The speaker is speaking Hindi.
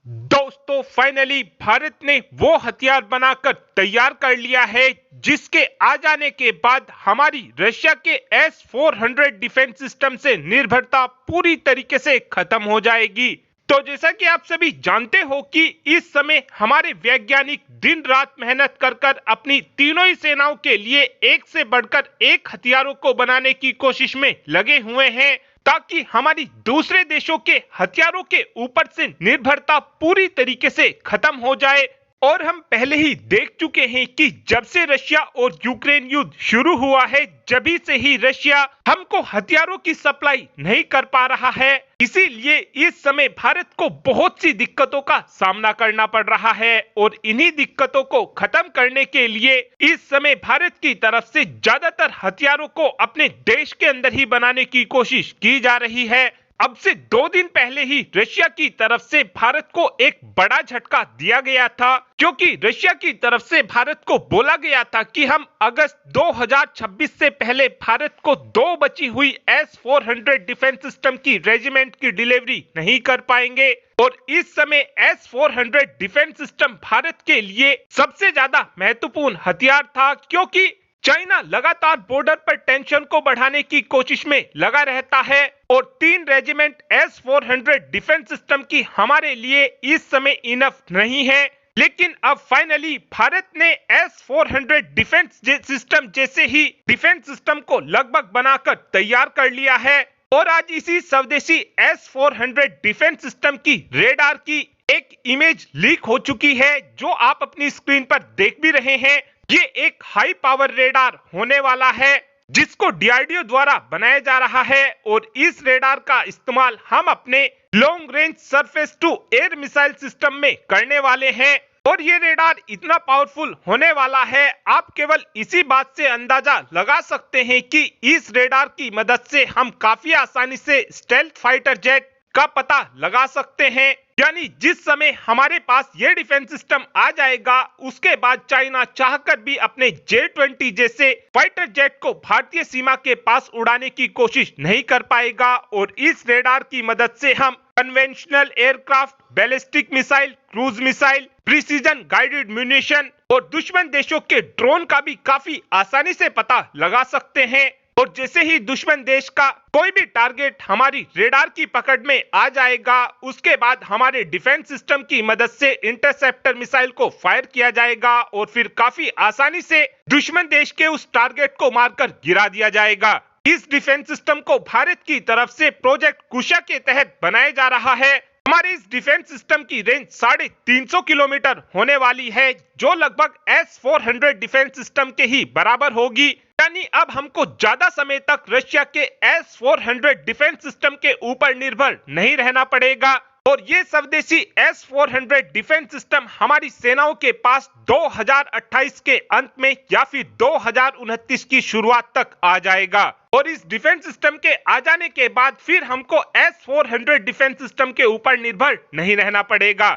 दोस्तों फाइनली भारत ने वो हथियार बनाकर तैयार कर लिया है जिसके आ जाने के बाद हमारी रशिया के S-400 डिफेंस सिस्टम से निर्भरता पूरी तरीके से खत्म हो जाएगी। तो जैसा कि आप सभी जानते हो कि इस समय हमारे वैज्ञानिक दिन रात मेहनत कर कर अपनी तीनों ही सेनाओं के लिए एक से बढ़कर एक हथियारों को बनाने की कोशिश में लगे हुए हैं ताकि हमारी दूसरे देशों के हथियारों के ऊपर से निर्भरता पूरी तरीके से खत्म हो जाए। और हम पहले ही देख चुके हैं कि जब से रशिया और यूक्रेन युद्ध शुरू हुआ है जभी से ही रशिया हमको हथियारों की सप्लाई नहीं कर पा रहा है। इसीलिए इस समय भारत को बहुत सी दिक्कतों का सामना करना पड़ रहा है और इन्हीं दिक्कतों को खत्म करने के लिए इस समय भारत की तरफ से ज्यादातर हथियारों को अपने देश के अंदर ही बनाने की कोशिश की जा रही है। अब से 2 दिन पहले ही रशिया की तरफ से भारत को एक बड़ा झटका दिया गया था, क्योंकि रशिया की तरफ से भारत को बोला गया था कि हम अगस्त 2026 से पहले भारत को 2 बची हुई S-400 डिफेंस सिस्टम की रेजिमेंट की डिलीवरी नहीं कर पाएंगे। और इस समय S-400 डिफेंस सिस्टम भारत के लिए सबसे ज्यादा महत्वपूर्ण हथियार था, क्योंकि चाइना लगातार बॉर्डर पर टेंशन को बढ़ाने की कोशिश में लगा रहता है और 3 रेजिमेंट S-400 डिफेंस सिस्टम की हमारे लिए इस समय इनफ नहीं है। लेकिन अब फाइनली भारत ने S-400 डिफेंस सिस्टम जैसे ही डिफेंस सिस्टम को लगभग बनाकर तैयार कर लिया है और आज इसी स्वदेशी S-400 डिफेंस सिस्टम की रेडार की एक इमेज लीक हो चुकी है, जो आप अपनी स्क्रीन पर देख भी रहे हैं। ये एक हाई पावर रेडार होने वाला है जिसको डीआरडीओ द्वारा बनाया जा रहा है और इस रेडार का इस्तेमाल हम अपने long range surface to air missile system में करने वाले हैं। और ये रेडार इतना पावरफुल होने वाला है, आप केवल इसी बात से अंदाजा लगा सकते हैं कि इस रेडार की मदद से हम काफी आसानी से स्टेल्थ फाइटर जेट का पता लगा सकते हैं। यानी जिस समय हमारे पास ये डिफेंस सिस्टम आ जाएगा उसके बाद चाइना चाहकर भी अपने J-20 जैसे फाइटर जेट को भारतीय सीमा के पास उड़ाने की कोशिश नहीं कर पाएगा। और इस रेडार की मदद से हम conventional aircraft, ballistic missile, cruise missile, precision guided munition और दुश्मन देशों के ड्रोन का भी काफी आसानी से पता लगा सकते हैं। और जैसे ही दुश्मन देश का कोई भी टारगेट हमारी रेडार की पकड़ में आ जाएगा उसके बाद हमारे डिफेंस सिस्टम की मदद से इंटरसेप्टर मिसाइल को फायर किया जाएगा और फिर काफी आसानी से दुश्मन देश के उस टारगेट को मारकर गिरा दिया जाएगा। इस डिफेंस सिस्टम को भारत की तरफ से प्रोजेक्ट कुशा के तहत बनाया जा रहा है। हमारे इस डिफेंस सिस्टम की रेंज 350 किलोमीटर होने वाली है, जो लगभग S-400 डिफेंस सिस्टम के ही बराबर होगी। यानी अब हमको ज्यादा समय तक रशिया के S-400 डिफेंस सिस्टम के ऊपर निर्भर नहीं रहना पड़ेगा। और ये स्वदेशी S-400 डिफेंस सिस्टम हमारी सेनाओं के पास 2028 के अंत में या फिर 2029 की शुरुआत तक आ जाएगा। और इस डिफेंस सिस्टम के आ जाने के बाद फिर हमको S-400 डिफेंस सिस्टम के ऊपर निर्भर नहीं रहना पड़ेगा।